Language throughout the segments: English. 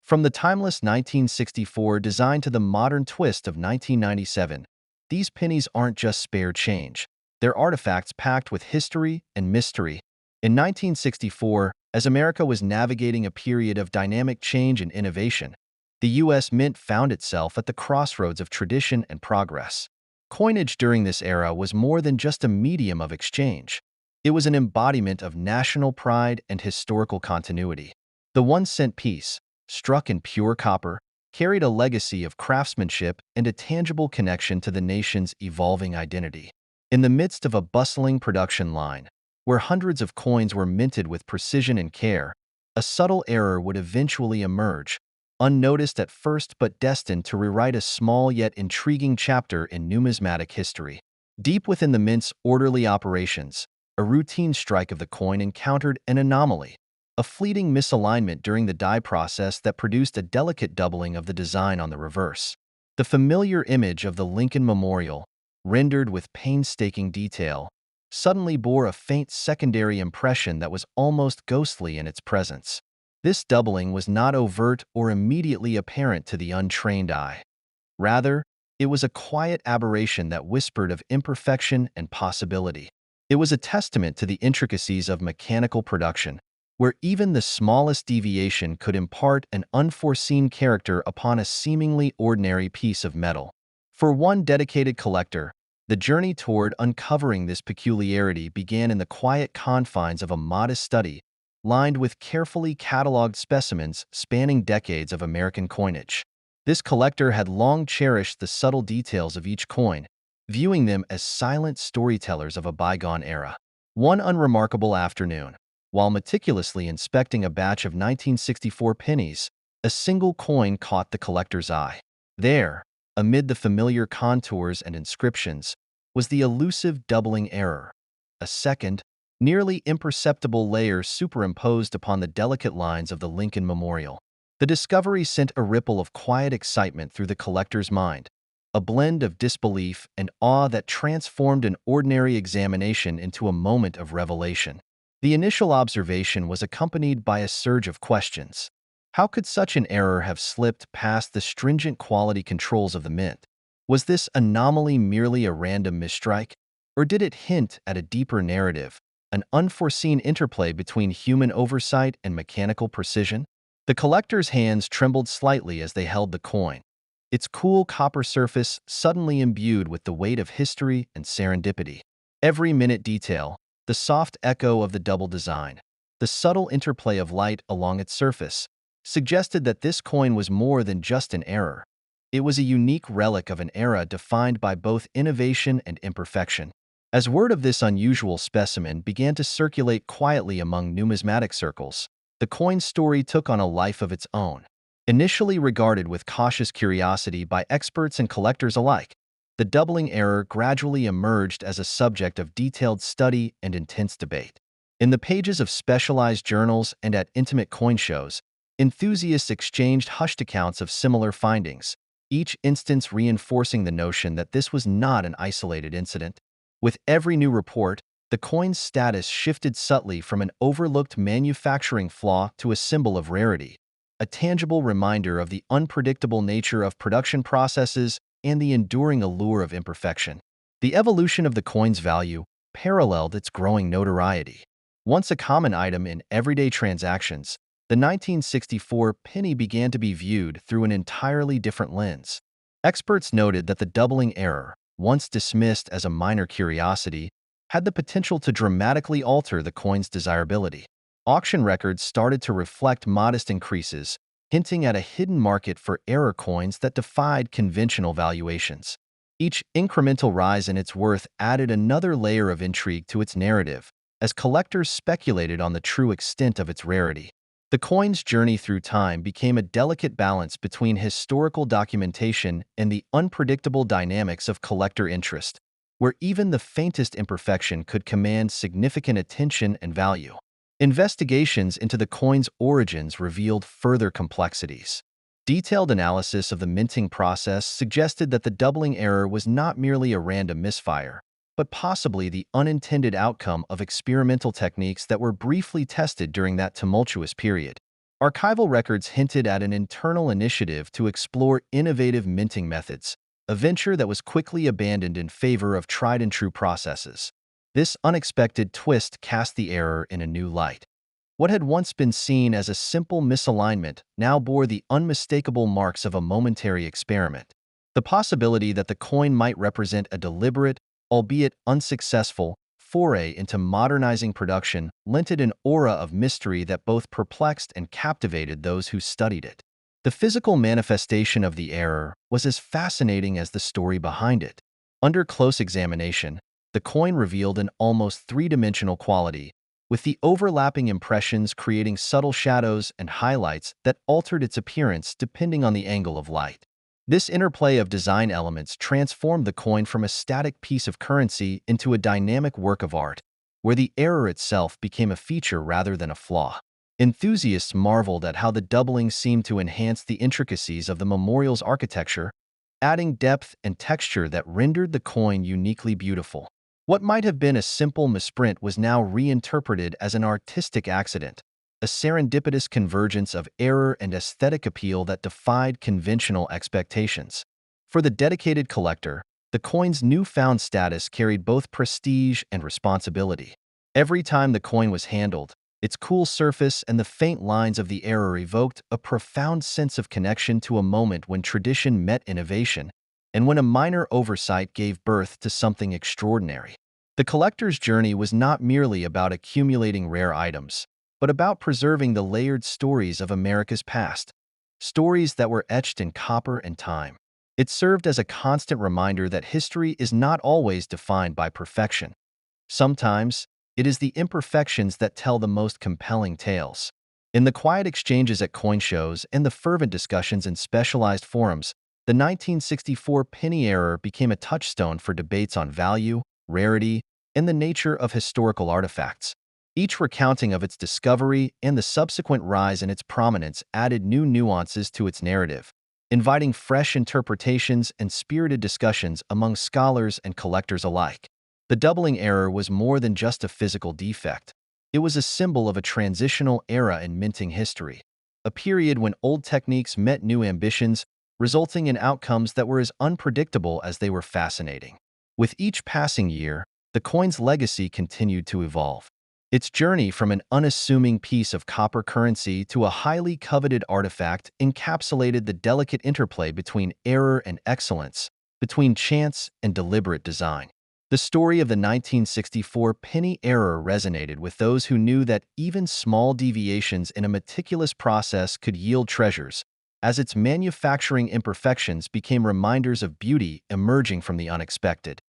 From the timeless 1964 design to the modern twist of 1997, these pennies aren't just spare change. They're artifacts packed with history and mystery. In 1964, as America was navigating a period of dynamic change and innovation, the U.S. Mint found itself at the crossroads of tradition and progress. Coinage during this era was more than just a medium of exchange. It was an embodiment of national pride and historical continuity. The 1-cent piece, struck in pure copper, carried a legacy of craftsmanship and a tangible connection to the nation's evolving identity. In the midst of a bustling production line, where hundreds of coins were minted with precision and care, a subtle error would eventually emerge, unnoticed at first but destined to rewrite a small yet intriguing chapter in numismatic history. Deep within the mint's orderly operations, a routine strike of the coin encountered an anomaly, a fleeting misalignment during the die process that produced a delicate doubling of the design on the reverse. The familiar image of the Lincoln Memorial, rendered with painstaking detail, suddenly bore a faint secondary impression that was almost ghostly in its presence. This doubling was not overt or immediately apparent to the untrained eye. Rather, it was a quiet aberration that whispered of imperfection and possibility. It was a testament to the intricacies of mechanical production, where even the smallest deviation could impart an unforeseen character upon a seemingly ordinary piece of metal. For one dedicated collector, the journey toward uncovering this peculiarity began in the quiet confines of a modest study, lined with carefully cataloged specimens spanning decades of American coinage. This collector had long cherished the subtle details of each coin, viewing them as silent storytellers of a bygone era. One unremarkable afternoon, while meticulously inspecting a batch of 1964 pennies, a single coin caught the collector's eye. There, amid the familiar contours and inscriptions, was the elusive doubling error, a second, nearly imperceptible layer superimposed upon the delicate lines of the Lincoln Memorial. The discovery sent a ripple of quiet excitement through the collector's mind, a blend of disbelief and awe that transformed an ordinary examination into a moment of revelation. The initial observation was accompanied by a surge of questions. How could such an error have slipped past the stringent quality controls of the mint? Was this anomaly merely a random misstrike, or did it hint at a deeper narrative, an unforeseen interplay between human oversight and mechanical precision? The collector's hands trembled slightly as they held the coin, its cool copper surface suddenly imbued with the weight of history and serendipity. Every minute detail, the soft echo of the double design, the subtle interplay of light along its surface, suggested that this coin was more than just an error. It was a unique relic of an era defined by both innovation and imperfection. As word of this unusual specimen began to circulate quietly among numismatic circles, the coin's story took on a life of its own. Initially regarded with cautious curiosity by experts and collectors alike, the doubling error gradually emerged as a subject of detailed study and intense debate. In the pages of specialized journals and at intimate coin shows, enthusiasts exchanged hushed accounts of similar findings, each instance reinforcing the notion that this was not an isolated incident. With every new report, the coin's status shifted subtly from an overlooked manufacturing flaw to a symbol of rarity, a tangible reminder of the unpredictable nature of production processes and the enduring allure of imperfection. The evolution of the coin's value paralleled its growing notoriety. Once a common item in everyday transactions, the 1964 penny began to be viewed through an entirely different lens. Experts noted that the doubling error, once dismissed as a minor curiosity, had the potential to dramatically alter the coin's desirability. Auction records started to reflect modest increases, hinting at a hidden market for error coins that defied conventional valuations. Each incremental rise in its worth added another layer of intrigue to its narrative, as collectors speculated on the true extent of its rarity. The coin's journey through time became a delicate balance between historical documentation and the unpredictable dynamics of collector interest, where even the faintest imperfection could command significant attention and value. Investigations into the coin's origins revealed further complexities. Detailed analysis of the minting process suggested that the doubling error was not merely a random misfire, but possibly the unintended outcome of experimental techniques that were briefly tested during that tumultuous period. Archival records hinted at an internal initiative to explore innovative minting methods, a venture that was quickly abandoned in favor of tried-and-true processes. This unexpected twist cast the error in a new light. What had once been seen as a simple misalignment now bore the unmistakable marks of a momentary experiment. The possibility that the coin might represent a deliberate, albeit unsuccessful, foray into modernizing production lent it an aura of mystery that both perplexed and captivated those who studied it. The physical manifestation of the error was as fascinating as the story behind it. Under close examination, the coin revealed an almost three-dimensional quality, with the overlapping impressions creating subtle shadows and highlights that altered its appearance depending on the angle of light. This interplay of design elements transformed the coin from a static piece of currency into a dynamic work of art, where the error itself became a feature rather than a flaw. Enthusiasts marveled at how the doubling seemed to enhance the intricacies of the memorial's architecture, adding depth and texture that rendered the coin uniquely beautiful. What might have been a simple misprint was now reinterpreted as an artistic accident, a serendipitous convergence of error and aesthetic appeal that defied conventional expectations. For the dedicated collector, the coin's newfound status carried both prestige and responsibility. Every time the coin was handled, its cool surface and the faint lines of the error evoked a profound sense of connection to a moment when tradition met innovation, and when a minor oversight gave birth to something extraordinary. The collector's journey was not merely about accumulating rare items, but about preserving the layered stories of America's past, stories that were etched in copper and time. It served as a constant reminder that history is not always defined by perfection. Sometimes, it is the imperfections that tell the most compelling tales. In the quiet exchanges at coin shows and the fervent discussions in specialized forums, the 1964 penny error became a touchstone for debates on value, rarity, and the nature of historical artifacts. Each recounting of its discovery and the subsequent rise in its prominence added new nuances to its narrative, inviting fresh interpretations and spirited discussions among scholars and collectors alike. The doubling error was more than just a physical defect. It was a symbol of a transitional era in minting history, a period when old techniques met new ambitions, resulting in outcomes that were as unpredictable as they were fascinating. With each passing year, the coin's legacy continued to evolve. Its journey from an unassuming piece of copper currency to a highly coveted artifact encapsulated the delicate interplay between error and excellence, between chance and deliberate design. The story of the 1964 penny error resonated with those who knew that even small deviations in a meticulous process could yield treasures, as its manufacturing imperfections became reminders of beauty emerging from the unexpected.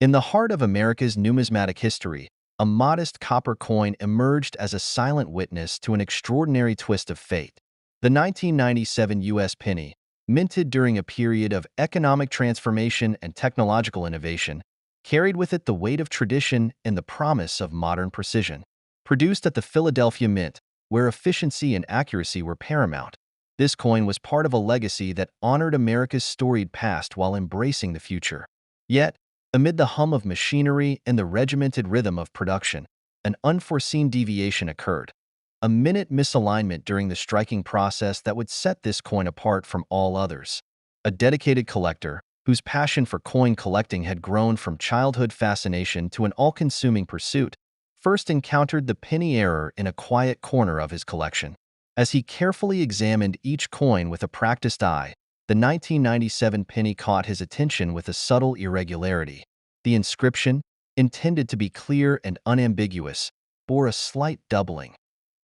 In the heart of America's numismatic history, a modest copper coin emerged as a silent witness to an extraordinary twist of fate. The 1997 U.S. penny, minted during a period of economic transformation and technological innovation, carried with it the weight of tradition and the promise of modern precision. Produced at the Philadelphia Mint, where efficiency and accuracy were paramount, this coin was part of a legacy that honored America's storied past while embracing the future. Yet, amid the hum of machinery and the regimented rhythm of production, an unforeseen deviation occurred, a minute misalignment during the striking process that would set this coin apart from all others. A dedicated collector, whose passion for coin collecting had grown from childhood fascination to an all-consuming pursuit, first encountered the penny error in a quiet corner of his collection. As he carefully examined each coin with a practiced eye, the 1997 penny caught his attention with a subtle irregularity. The inscription, intended to be clear and unambiguous, bore a slight doubling,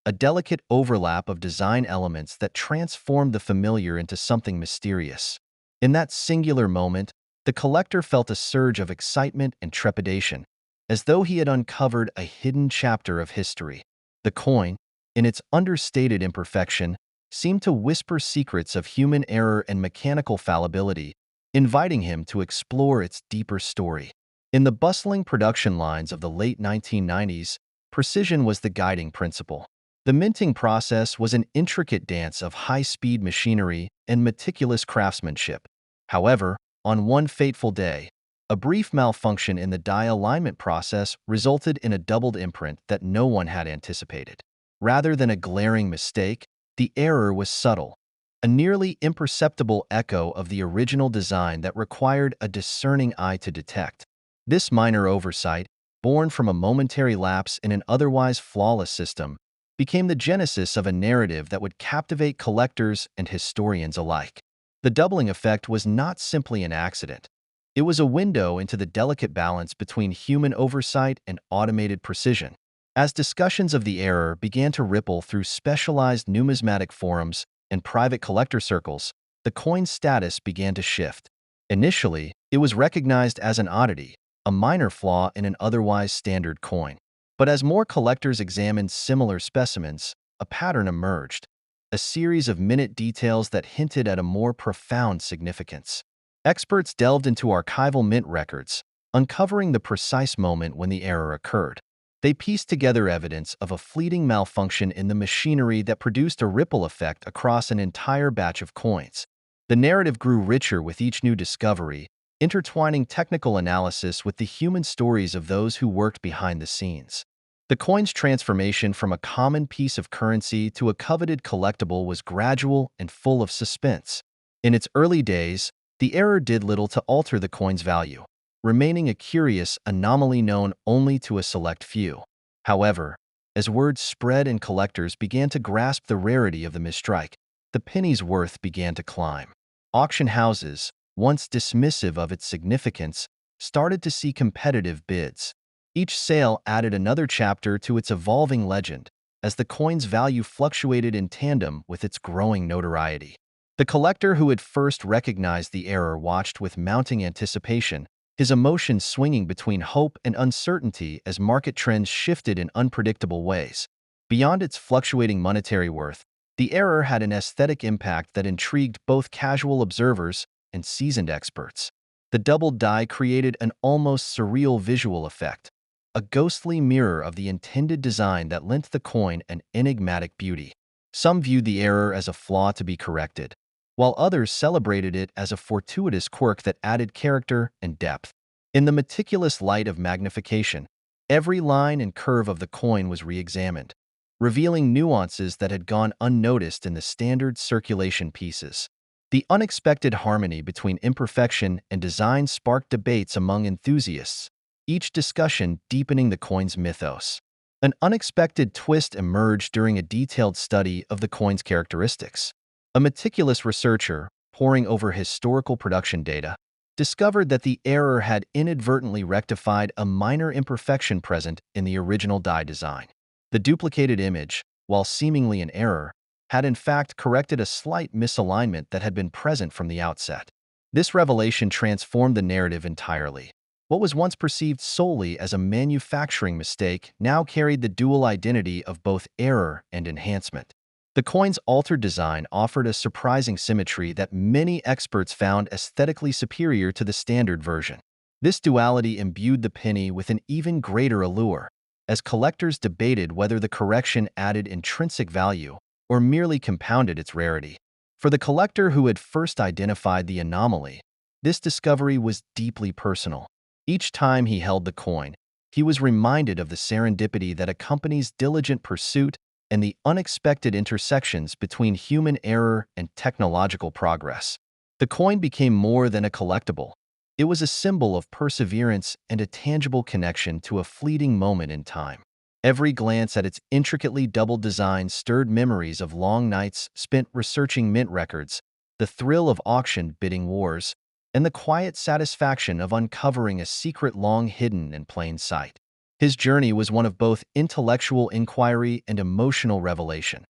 a delicate overlap of design elements that transformed the familiar into something mysterious. In that singular moment, the collector felt a surge of excitement and trepidation, as though he had uncovered a hidden chapter of history. The coin, in its understated imperfection, seemed to whisper secrets of human error and mechanical fallibility, inviting him to explore its deeper story. In the bustling production lines of the late 1990s, precision was the guiding principle. The minting process was an intricate dance of high-speed machinery and meticulous craftsmanship. However, on one fateful day, a brief malfunction in the die alignment process resulted in a doubled imprint that no one had anticipated. Rather than a glaring mistake, The error was subtle, a nearly imperceptible echo of the original design that required a discerning eye to detect. This minor oversight, born from a momentary lapse in an otherwise flawless system, became the genesis of a narrative that would captivate collectors and historians alike. The doubling effect was not simply an accident. It was a window into the delicate balance between human oversight and automated precision. As discussions of the error began to ripple through specialized numismatic forums and private collector circles, the coin's status began to shift. Initially, it was recognized as an oddity, a minor flaw in an otherwise standard coin. But as more collectors examined similar specimens, a pattern emerged, a series of minute details that hinted at a more profound significance. Experts delved into archival mint records, uncovering the precise moment when the error occurred. They pieced together evidence of a fleeting malfunction in the machinery that produced a ripple effect across an entire batch of coins. The narrative grew richer with each new discovery, intertwining technical analysis with the human stories of those who worked behind the scenes. The coin's transformation from a common piece of currency to a coveted collectible was gradual and full of suspense. In its early days, the error did little to alter the coin's value, remaining a curious anomaly known only to a select few. However, as word spread and collectors began to grasp the rarity of the misstrike, the penny's worth began to climb. Auction houses, once dismissive of its significance, started to see competitive bids. Each sale added another chapter to its evolving legend, as the coin's value fluctuated in tandem with its growing notoriety. The collector who had first recognized the error watched with mounting anticipation, his emotions swinging between hope and uncertainty as market trends shifted in unpredictable ways. Beyond its fluctuating monetary worth, the error had an aesthetic impact that intrigued both casual observers and seasoned experts. The doubled die created an almost surreal visual effect, a ghostly mirror of the intended design that lent the coin an enigmatic beauty. Some viewed the error as a flaw to be corrected, while others celebrated it as a fortuitous quirk that added character and depth. In the meticulous light of magnification, every line and curve of the coin was re-examined, revealing nuances that had gone unnoticed in the standard circulation pieces. The unexpected harmony between imperfection and design sparked debates among enthusiasts, each discussion deepening the coin's mythos. An unexpected twist emerged during a detailed study of the coin's characteristics. A meticulous researcher, poring over historical production data, discovered that the error had inadvertently rectified a minor imperfection present in the original die design. The duplicated image, while seemingly an error, had in fact corrected a slight misalignment that had been present from the outset. This revelation transformed the narrative entirely. What was once perceived solely as a manufacturing mistake now carried the dual identity of both error and enhancement. The coin's altered design offered a surprising symmetry that many experts found aesthetically superior to the standard version. This duality imbued the penny with an even greater allure, as collectors debated whether the correction added intrinsic value or merely compounded its rarity. For the collector who had first identified the anomaly, this discovery was deeply personal. Each time he held the coin, he was reminded of the serendipity that accompanies diligent pursuit and the unexpected intersections between human error and technological progress. The coin became more than a collectible. It was a symbol of perseverance and a tangible connection to a fleeting moment in time. Every glance at its intricately doubled design stirred memories of long nights spent researching mint records, the thrill of auction bidding wars, and the quiet satisfaction of uncovering a secret long hidden in plain sight. His journey was one of both intellectual inquiry and emotional revelation,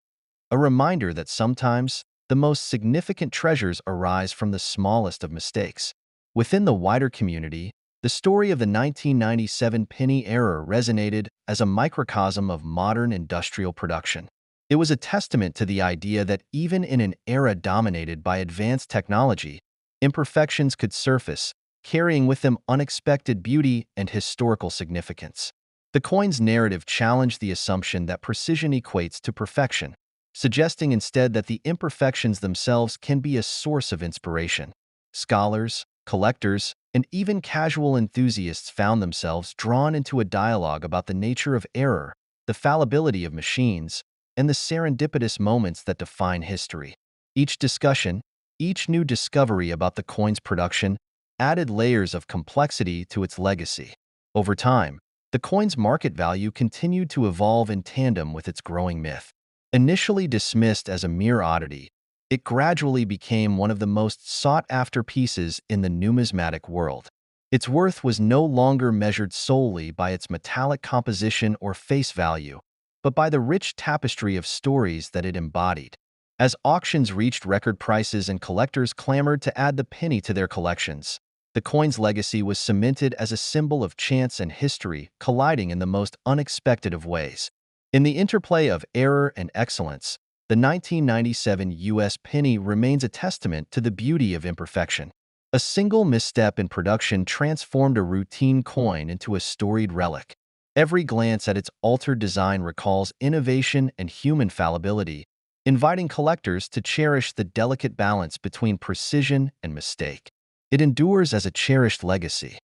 a reminder that sometimes the most significant treasures arise from the smallest of mistakes. Within the wider community, the story of the 1997 penny error resonated as a microcosm of modern industrial production. It was a testament to the idea that even in an era dominated by advanced technology, imperfections could surface, carrying with them unexpected beauty and historical significance. The coin's narrative challenged the assumption that precision equates to perfection, suggesting instead that the imperfections themselves can be a source of inspiration. Scholars, collectors, and even casual enthusiasts found themselves drawn into a dialogue about the nature of error, the fallibility of machines, and the serendipitous moments that define history. Each discussion, each new discovery about the coin's production, added layers of complexity to its legacy. Over time, the coin's market value continued to evolve in tandem with its growing myth. Initially dismissed as a mere oddity, it gradually became one of the most sought-after pieces in the numismatic world. Its worth was no longer measured solely by its metallic composition or face value, but by the rich tapestry of stories that it embodied. As auctions reached record prices and collectors clamored to add the penny to their collections, the coin's legacy was cemented as a symbol of chance and history colliding in the most unexpected of ways. In the interplay of error and excellence, the 1997 U.S. penny remains a testament to the beauty of imperfection. A single misstep in production transformed a routine coin into a storied relic. Every glance at its altered design recalls innovation and human fallibility, inviting collectors to cherish the delicate balance between precision and mistake. It endures as a cherished legacy,